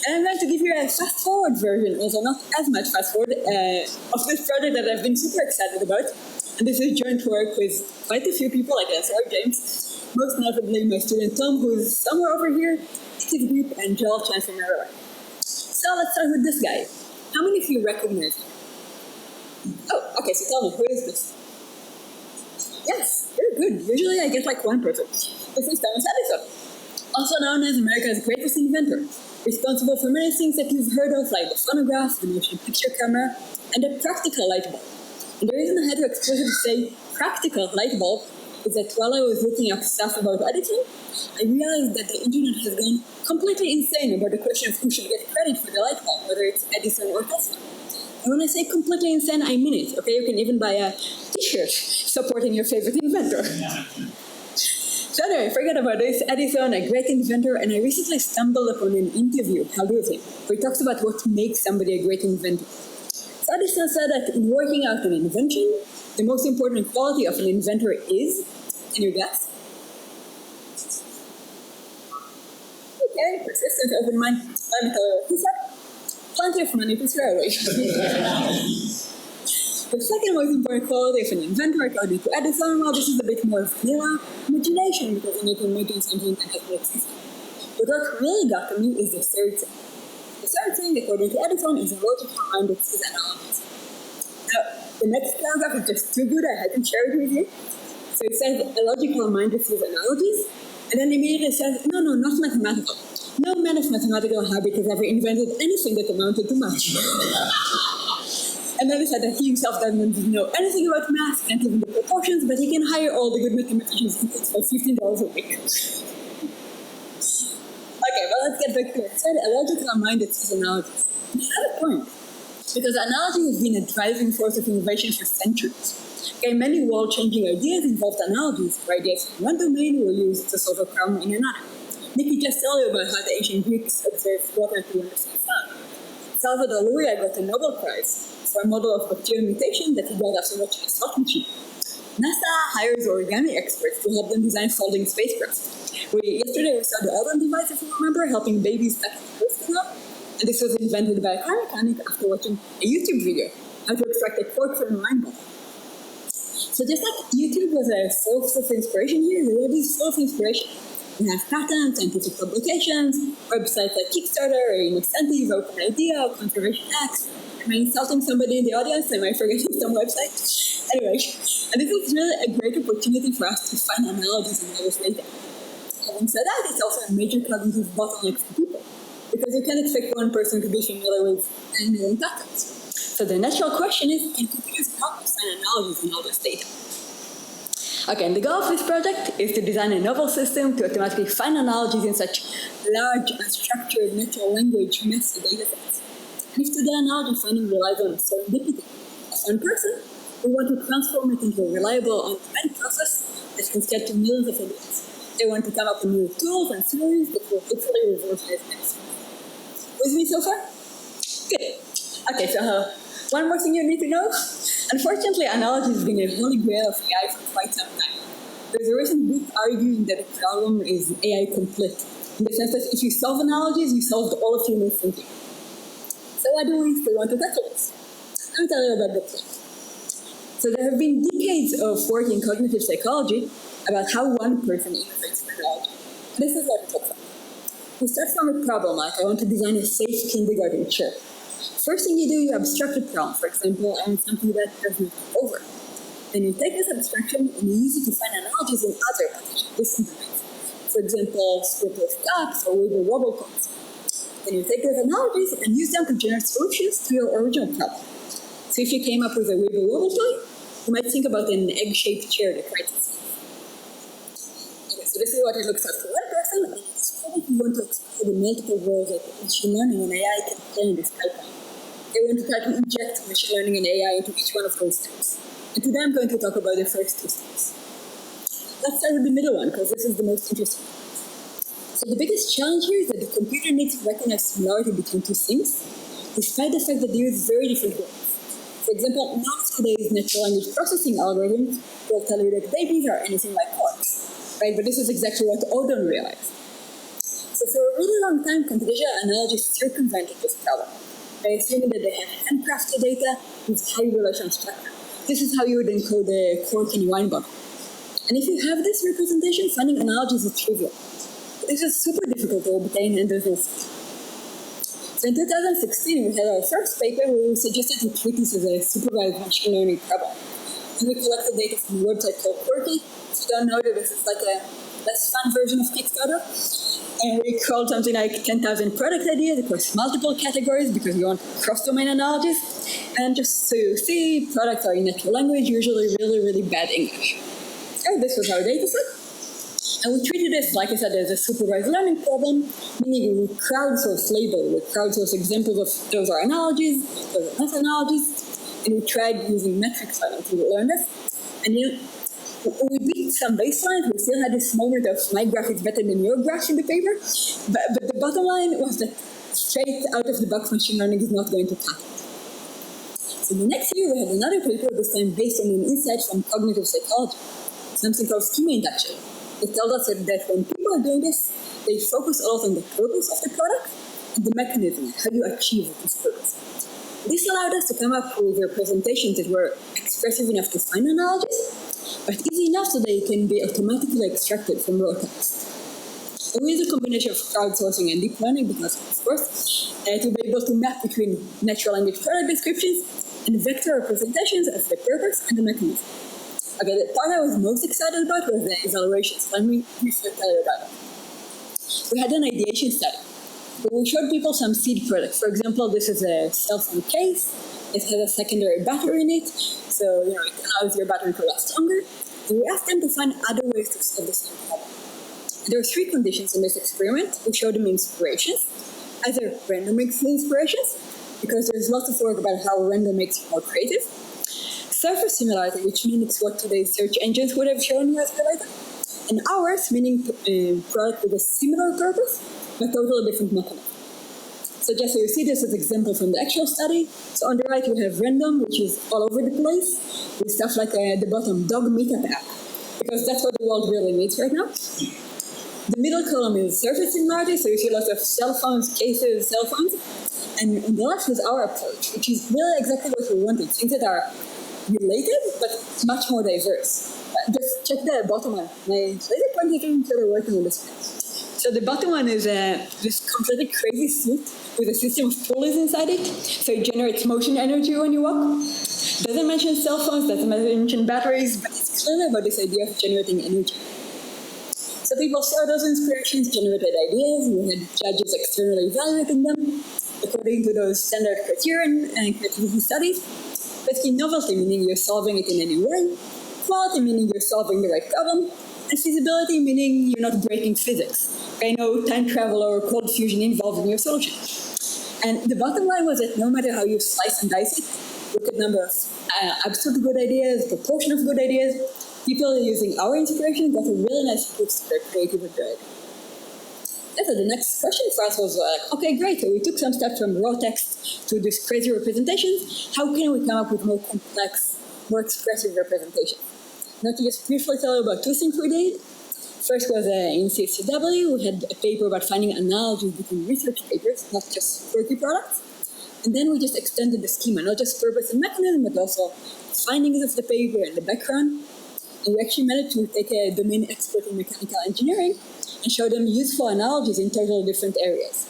And I'm going to give you a fast-forward version, also not as much fast-forward, of this project that I've been super excited about. And this is joint work with quite a few people, like SR James, most notably my student Tom, who is somewhere over here, Steve Deep, and Joel Chan from Maryland. So let's start with this guy. How many of you recognize him? Oh, okay, so tell me, who is this? Yes, very good. Usually I get like one person. This is Thomas Edison, also known as America's greatest inventor, responsible for many things that you've heard of, like the phonograph, the motion picture camera, and the practical light bulb. And the reason I had to explicitly say practical light bulb is that while I was looking up stuff about Edison, I realized that the internet has gone completely insane about the question of who should get credit for the light bulb, whether it's Edison or Tesla. And when I say completely insane, I mean it, okay? You can even buy a t-shirt supporting your favorite inventor. So anyway, forget about this. Edison, a great inventor, and I recently stumbled upon an interview held with him, where he talks about what makes somebody a great inventor. So Edison said that in working out an invention, the most important quality of an inventor is, can you guess? Okay, persistent, open mind. Let me tell you what he said. Plenty of money to throw away. The second most important quality of an inventor, according to Edison, well, this is a bit more vanilla, imagination, because you can imagine something that doesn't exist. But what really got to me is the third thing. The third thing, according to Edison, is a logical mind that sees analogies. Now, the next paragraph is just too good, I had to share it with you. So it says, a logical mind that sees analogies, and then immediately says, no, not mathematical. No man of mathematical habit has ever invented anything that amounted to math. And then he said that he himself doesn't know anything about math, can't even do proportions, but he can hire all the good mathematicians he thinks for $15 a week. Okay, well, let's get back to it. Said a logical mind that sees analogies. And you have a point, because analogy has been a driving force of innovation for centuries. Okay, many world-changing ideas involved analogies, where ideas from one domain were used to solve a problem in another. Niki just told you about how the ancient Greeks observed water to understand sound. Salvador Luria got a Nobel Prize for a model of bacterial mutation that he got after watching a slot machine. NASA hires origami experts to help them design folding spacecraft. Yesterday we saw the Eldon device, if you remember, helping babies pack the birth canal. And this was invented by a car mechanic after watching a YouTube video, how to extract a cork from a wine bottle. So just like YouTube was a source of inspiration here, there are these sources of inspiration. We have patents, scientific publications, websites like Kittur, or incentives, open idea, conservation acts. Am I insulting somebody in the audience? Am I forgetting some website? Anyway, and this is really a great opportunity for us to find analogies in all this data. Having said that, it's also a major cognitive bottleneck for people, because you can't expect one person to be familiar with 10 million patterns. So the natural question is, can computers help us find analogies in all this data? Okay, and the goal of this project is to design a novel system to automatically find analogies in such large, unstructured natural language messy data sets. And if today analogy finding relies on serendipity of one person, we want to transform it into a reliable, on-demand process that can scale to millions of ideas. They want to come up with new tools and theories that will hopefully revolutionize medicine. With me so far? Good. Okay, so one more thing you need to know. Unfortunately, analogy has been a holy grail of AI for quite some time. There's a recent book arguing that the problem is AI complete, in the sense that if you solve analogies, you solved all of human thinking. So why do we still want to tackle this? Let me tell you about the plot. So there have been decades of work in cognitive psychology about how one person innovates technology. This is what it looks like. You start from a problem, like I want to design a safe kindergarten chair. First thing you do, you abstract a problem, for example, and something that does not go over. Then you take this abstraction and you use it to find analogies in other potential different domains. For example, scriptless cups or wiggle wobble codes. Then you take those analogies and use them to generate solutions to your original problem. So if you came up with a wiggle wobble toy, you might think about an egg-shaped chair that writes itself. Okay, so this is what it looks like for one person, and it's probably you want to explore the multiple roles that machine learning and AI can play in this pipeline. They want to try to inject machine learning and AI into each one of those steps. And today I'm going to talk about the first two steps. Let's start with the middle one, because this is the most interesting. So the biggest challenge here is that the computer needs to recognize similarity between two things, despite the fact that they use very different words. For example, none of today's natural language processing algorithms will tell you that babies are anything like corks, right? But this is exactly what Odon realized. So for a really long time, computational analogies circumvented this problem by assuming that they have handcrafted data with high relational structure. This is how you would encode a cork in a wine bottle. And if you have this representation, finding analogies is trivial. But this is super difficult to obtain and there's no speed. So in 2016, we had our first paper where we suggested to treat this as a supervised machine learning problem. And we collected data from a website called Quirky. If you don't know that, this is like a less fun version of Kickstarter. And we crawled something like 10,000 product ideas across multiple categories because we want cross-domain analogies. And just so you see, products are in natural language, usually really, really bad English. And this was our data set. And we treated this, like I said, as a supervised learning problem, meaning we crowdsource label, we crowdsource examples of those are analogies, those are not analogies, and we tried using metrics learning to learn this. And we beat some baselines. We still had this moment of my graph is better than your graph in the paper. But the bottom line was that straight out of the box machine learning is not going to cut it. So the next year we had another paper, this time based on an insight from cognitive psychology, something called schema induction. It told us that when people are doing this, they focus a lot on the purpose of the product and the mechanism, how you achieve this purpose. This allowed us to come up with representations that were expressive enough to find analogies, but easy enough so they can be automatically extracted from raw text. So we use a combination of crowdsourcing and deep learning because, of course, to be able to map between natural language product descriptions and vector representations of the purpose and the mechanism. Okay, the part I was most excited about was the evaluations. Let me briefly tell you about it. We had an ideation study. We showed people some seed products. For example, this is a cell phone case. It has a secondary battery in it, so it allows your battery to last longer. And we asked them to find other ways to solve the same problem. There are three conditions in this experiment. We show them inspirations, either random makes the inspirations, because there's lots of work about how random makes you more creative. Surface similarity, which mimics what today's search engines would have shown you as related. And ours, meaning a product with a similar purpose, but totally different mechanism. So just so you see this as an example from the actual study. So on the right we have random, which is all over the place, with stuff like at the bottom, dog meetup app, because that's what the world really needs right now. The middle column is surface similarity, so you see lots of cell phones, cases, cell phones. And on the left is our approach, which is really exactly what we wanted, things that are related, but much more diverse. Just check the bottom one. My later point is really working on this one. So the bottom one is this completely crazy suit with a system of pulleys inside it. So it generates motion energy when you walk. Doesn't mention cell phones, doesn't mention batteries, but it's clearly about this idea of generating energy. So people saw those inspirations, generated ideas, we had judges externally evaluating them according to those standard criterion and creativity studies. Basically novelty, meaning you're solving it in any way. Quality, meaning you're solving the right problem. And feasibility, meaning you're not breaking physics. Okay, no time travel or cold fusion involved in your solution. And the bottom line was that no matter how you slice and dice it, look at number of absolute good ideas, proportion of good ideas, people using our inspiration got a really nice boost to their creative ability. And so the next question for us was like, okay, great, so we took some stuff from raw text to these crazy representations. How can we come up with more complex, more expressive representations? Now to just briefly tell you about two things we did. First was in CSCW, we had a paper about finding analogies between research papers, not just quirky products. And then we just extended the schema, not just purpose and mechanism, but also findings of the paper and the background. And we actually managed to take a domain expert in mechanical engineering and show them useful analogies in totally different areas.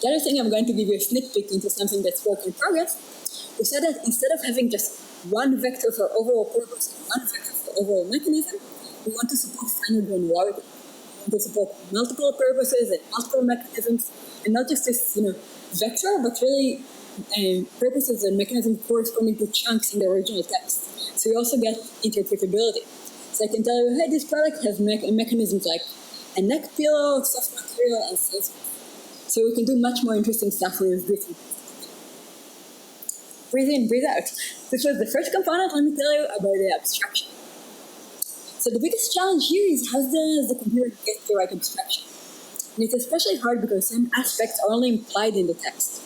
The other thing, I'm going to give you a sneak peek into something that's work in progress. We said that instead of having just one vector for overall purpose and one vector for overall mechanism, we want to support finer granularity. We want to support multiple purposes and multiple mechanisms, and not just this, vector, but really purposes and mechanisms corresponding to chunks in the original text. So you also get interpretability. So I can tell you, hey, this product has mechanisms like a neck pillow, soft material, and sensors. So we can do much more interesting stuff with different. Breathe in, breathe out. This was the first component. Let me tell you about the abstraction. So the biggest challenge here is how does the computer get the right abstraction? And it's especially hard because some aspects are only implied in the text.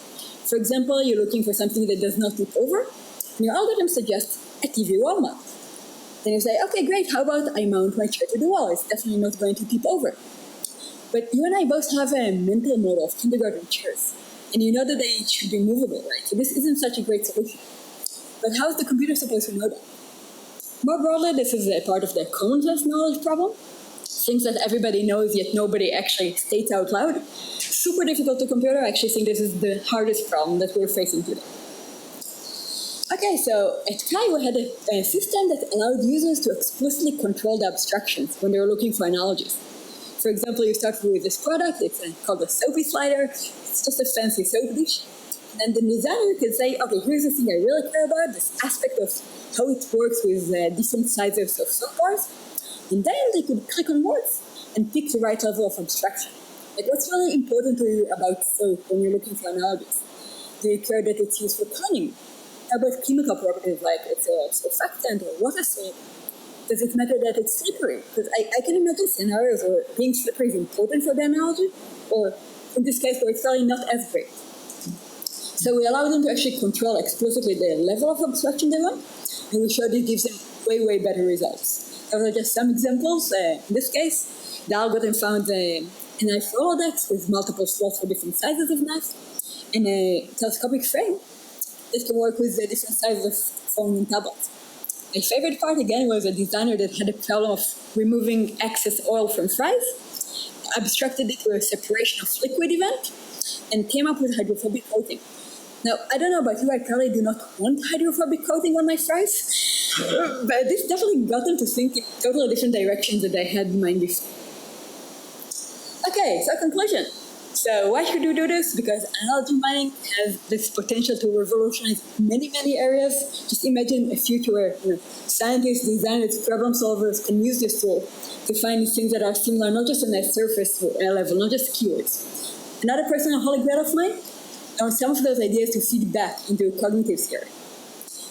For example, you're looking for something that does not tip over, and your algorithm suggests a TV wall mount. Then you say, okay, great, how about I mount my chair to the wall? It's definitely not going to tip over. But you and I both have a mental model of kindergarten chairs, and you know that they should be movable, right? So this isn't such a great solution. But how is the computer supposed to know that? More broadly, this is a part of the common sense knowledge problem. Things that everybody knows, yet nobody actually states out loud. Super difficult to computer. I actually think this is the hardest problem that we're facing today. Okay, so at HCI we had a system that allowed users to explicitly control the abstractions when they were looking for analogies. For example, you start with this product, it's called a soapy slider. It's just a fancy soap dish. And then the designer can say, okay, here's the thing I really care about, this aspect of how it works with different sizes of soap bars. And then they could click on words and pick the right level of abstraction. Like, what's really important to you about soap when you're looking for analogies? Do you care that it's used for cleaning? How about chemical properties, like it's a surfactant or water salt? Does it matter that it's slippery? Because I can imagine scenarios where being slippery is important for the analogy, or in this case where it's probably not as great. So we allow them to actually control explicitly the level of abstraction they want, and we showed it gives them way, way better results. Those are just some examples. In this case, the algorithm found a knife Rolodex with multiple slots for different sizes of knife, and a telescopic frame that can work with the different sizes of phone and tablets. My favorite part, again, was a designer that had a problem of removing excess oil from fries, abstracted it to a separation of liquid event, and came up with hydrophobic coating. Now, I don't know about you, I probably do not want hydrophobic coating on my fries, but this definitely got them to think in totally different directions that I had in mind before. Okay, so conclusion. So why should we do this? Because analogy mining has this potential to revolutionize many, many areas. Just imagine a future where scientists, designers, problem solvers can use this tool to find these things that are similar, not just on a surface level, not just keywords. Another personal holy grail of mine are some of those ideas to feed back into cognitive theory.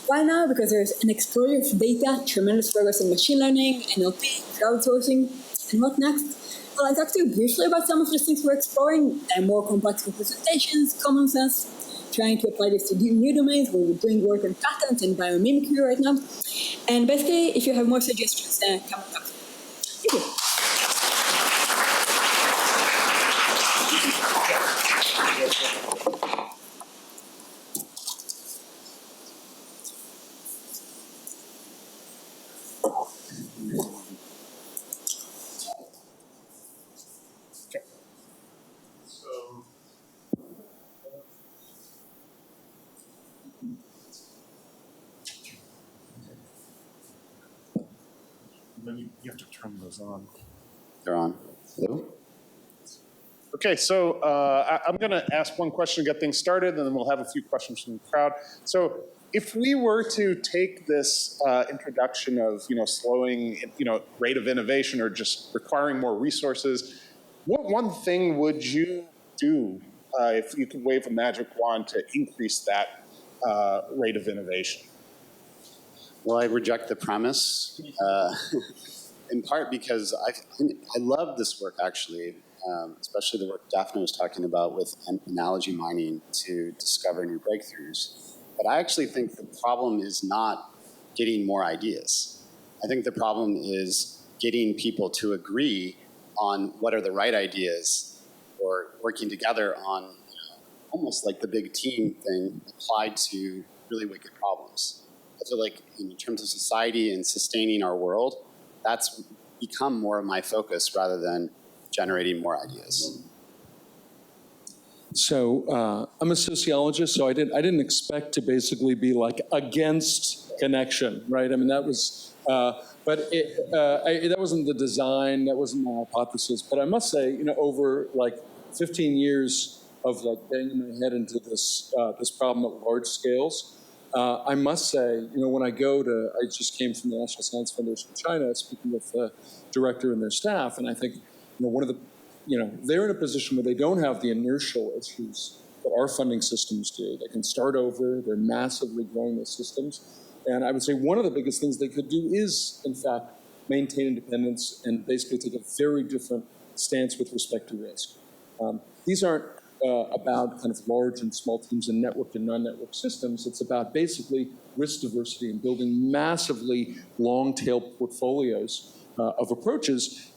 Why now? Because there's an explosion of data, tremendous progress in machine learning, NLP, crowdsourcing, and what next? Well, I talked to you briefly about some of the things we're exploring, more complex representations, common sense, trying to apply this to new domains where we're doing work on patterns and biomimicry right now. And basically, if you have more suggestions, come and talk to me. Thank you. Then you have to turn those on. They're on. Hello? Okay, so I'm going to ask one question to get things started, and then we'll have a few questions from the crowd. So if we were to take this introduction of, slowing, rate of innovation or just requiring more resources, what one thing would you do if you could wave a magic wand to increase that rate of innovation? Well, I reject the premise, in part because I love this work, actually, especially the work Daphne was talking about with analogy mining to discover new breakthroughs. But I actually think the problem is not getting more ideas. I think the problem is getting people to agree on what are the right ideas, or working together on almost like the big team thing applied to really wicked problems. I feel like in terms of society and sustaining our world, that's become more of my focus rather than generating more ideas. So I'm a sociologist, so I didn't expect to basically be like against connection, right? I mean, that was, that wasn't the design, that wasn't my hypothesis. But I must say, over like 15 years of like banging my head into this this problem at large scales, I must say, when I just came from the National Science Foundation in China, speaking with the director and their staff, and I think, one of the, they're in a position where they don't have the inertial issues that our funding systems do. They can start over, they're massively growing their systems. And I would say one of the biggest things they could do is, in fact, maintain independence and basically take a very different stance with respect to risk. These aren't about kind of large and small teams and networked and non-networked systems. It's about basically risk diversity and building massively long-tail portfolios of approaches.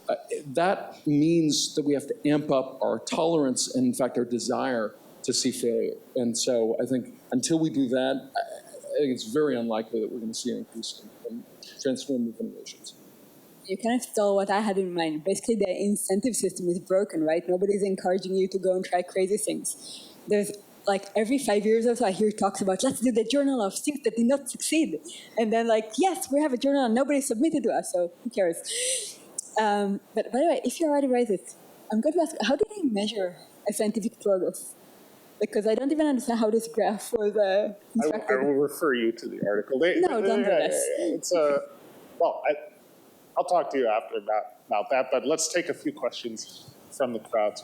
That means that we have to amp up our tolerance and, in fact, our desire to see failure. And so I think until we do that, I think it's very unlikely that we're going to see an increase in transformative innovations. You kind of stole what I had in mind. Basically, the incentive system is broken, right? Nobody's encouraging you to go and try crazy things. There's like every 5 years or so, I hear talks about, let's do the journal of things that did not succeed. And then like, yes, we have a journal and nobody submitted to us, so who cares? But by the way, if you already raised it, I'm going to ask, how do they measure a scientific progress? Because I don't even understand how this graph was constructed. I will refer you to the article. No, don't do this. It's well, I'll talk to you after about that, but let's take a few questions from the crowd.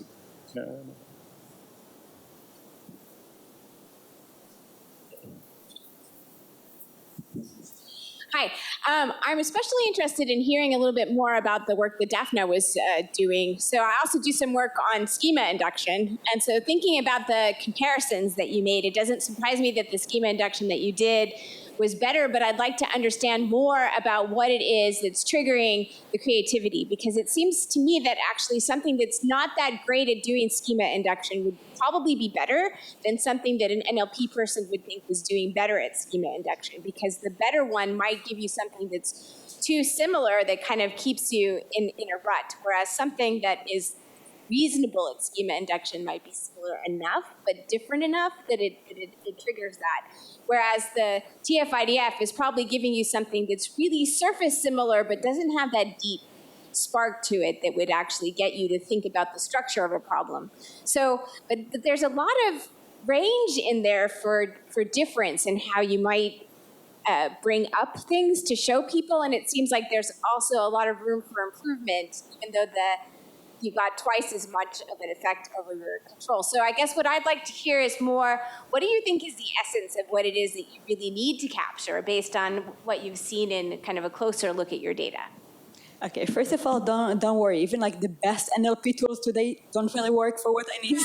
Hi. I'm especially interested in hearing a little bit more about the work that Daphne was doing. So I also do some work on schema induction. And so thinking about the comparisons that you made, it doesn't surprise me that the schema induction that you did was better, but I'd like to understand more about what it is that's triggering the creativity, because it seems to me that actually something that's not that great at doing schema induction would probably be better than something that an NLP person would think was doing better at schema induction, because the better one might give you something that's too similar that kind of keeps you in a rut, whereas something that is reasonable at schema induction might be similar enough, but different enough that it triggers that. Whereas the TF-IDF is probably giving you something that's really surface similar, but doesn't have that deep spark to it that would actually get you to think about the structure of a problem. So, but there's a lot of range in there for difference in how you might bring up things to show people, and it seems like there's also a lot of room for improvement, even though you got twice as much of an effect over your control. So I guess what I'd like to hear is more, what do you think is the essence of what it is that you really need to capture based on what you've seen in kind of a closer look at your data? Okay, first of all, don't worry. Even like the best NLP tools today don't really work for what I need.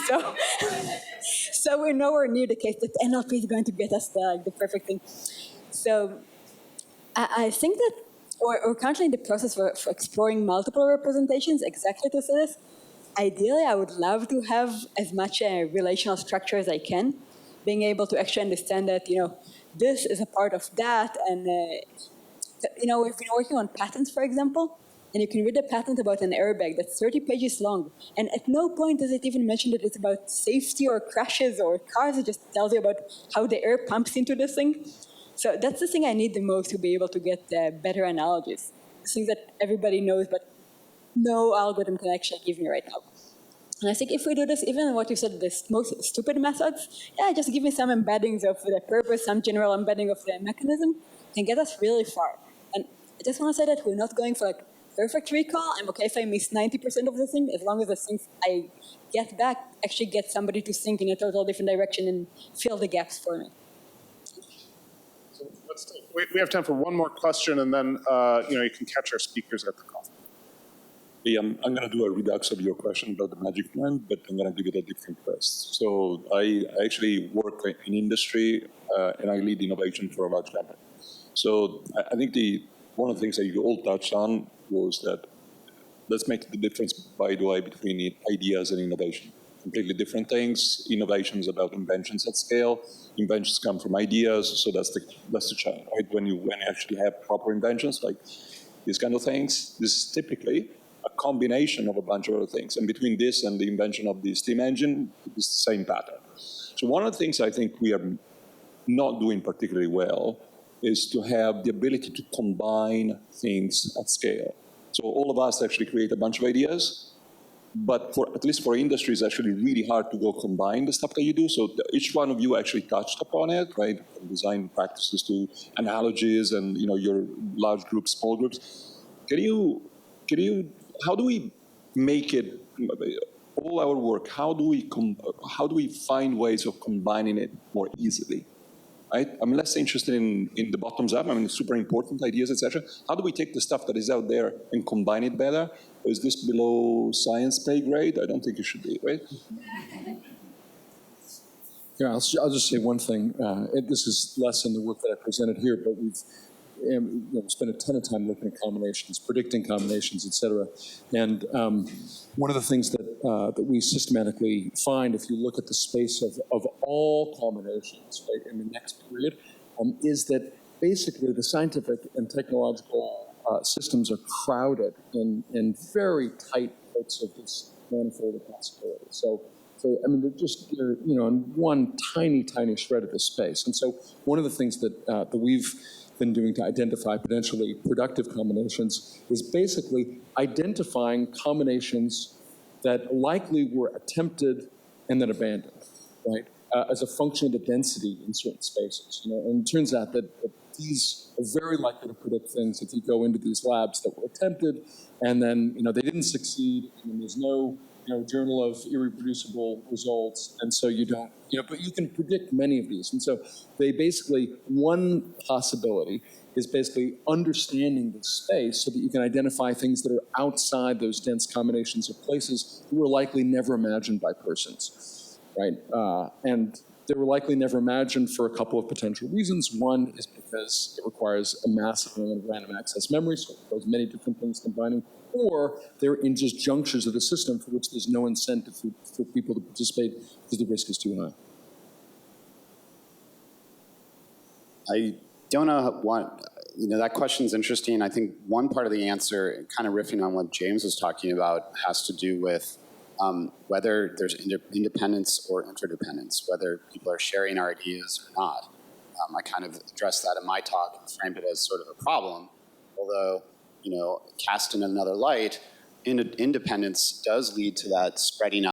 So we're nowhere near the case that NLP is going to get us the perfect thing. So I think that we're currently in the process for exploring multiple representations exactly to this. Ideally, I would love to have as much relational structure as I can, being able to actually understand that, this is a part of that. And, we've been working on patents, for example, and you can read a patent about an airbag that's 30 pages long. And at no point does it even mention that it's about safety or crashes or cars. It just tells you about how the air pumps into this thing. So that's the thing I need the most to be able to get better analogies. Things that everybody knows, but no algorithm can actually give me right now. And I think if we do this, even what you said, the most stupid methods, just give me some embeddings of the purpose, some general embedding of the mechanism, can get us really far. And I just want to say that we're not going for perfect recall. I'm okay if I miss 90% of the thing, as long as the things I get back actually get somebody to think in a total different direction and fill the gaps for me. We have time for one more question, and then you can catch our speakers at the coffee. Yeah, I'm going to do a redux of your question about the magic wand, but I'm going to give it a different twist. So I actually work in industry, and I lead innovation for a large company. So I think one of the things that you all touched on was that let's make the difference, by the way, between ideas and innovation. Completely different things. Innovation is about inventions at scale. Inventions come from ideas, so that's the challenge, right? When you actually have proper inventions, like these kind of things, this is typically a combination of a bunch of other things. And between this and the invention of the steam engine, it's the same pattern. So one of the things I think we are not doing particularly well is to have the ability to combine things at scale. So all of us actually create a bunch of ideas, but at least for industry, it's actually really hard to go combine the stuff that you do. So each one of you actually touched upon it, right? From design practices to analogies and your large groups, small groups. How do we make it all our work? How do we find ways of combining it more easily? Right? I'm less interested in the bottoms up. I mean, super important ideas, etc. How do we take the stuff that is out there and combine it better? Is this below science pay grade? I don't think it should be, right? Yeah, I'll just say one thing. This is less in the work that I presented here, but we've spent a ton of time looking at combinations, predicting combinations, et cetera. And one of the things that we systematically find, if you look at the space of all combinations, right, in the next period, is that basically the scientific and technological systems are crowded in very tight bits of this manifold possibility. So I mean, they're in one tiny shred of this space. And so one of the things that we've been doing to identify potentially productive combinations is basically identifying combinations that likely were attempted and then abandoned, right? As a function of the density in certain spaces, and it turns out that these are very likely to predict things if you go into these labs that were attempted and then, they didn't succeed, and there's no journal of irreproducible results, and so you don't, but you can predict many of these. And so they basically, one possibility is basically understanding the space so that you can identify things that are outside those dense combinations of places that were likely never imagined by persons, right? And they were likely never imagined for a couple of potential reasons. One is because it requires a massive amount of random access memory, so it requires many different things combining, or they're in just junctures of the system for which there's no incentive for people to participate because the risk is too high. I don't know that question's interesting. I think one part of the answer, kind of riffing on what James was talking about, has to do with whether there's independence or interdependence, whether people are sharing our ideas or not. I kind of addressed that in my talk and framed it as sort of a problem, although cast in another light, independence does lead to that spreading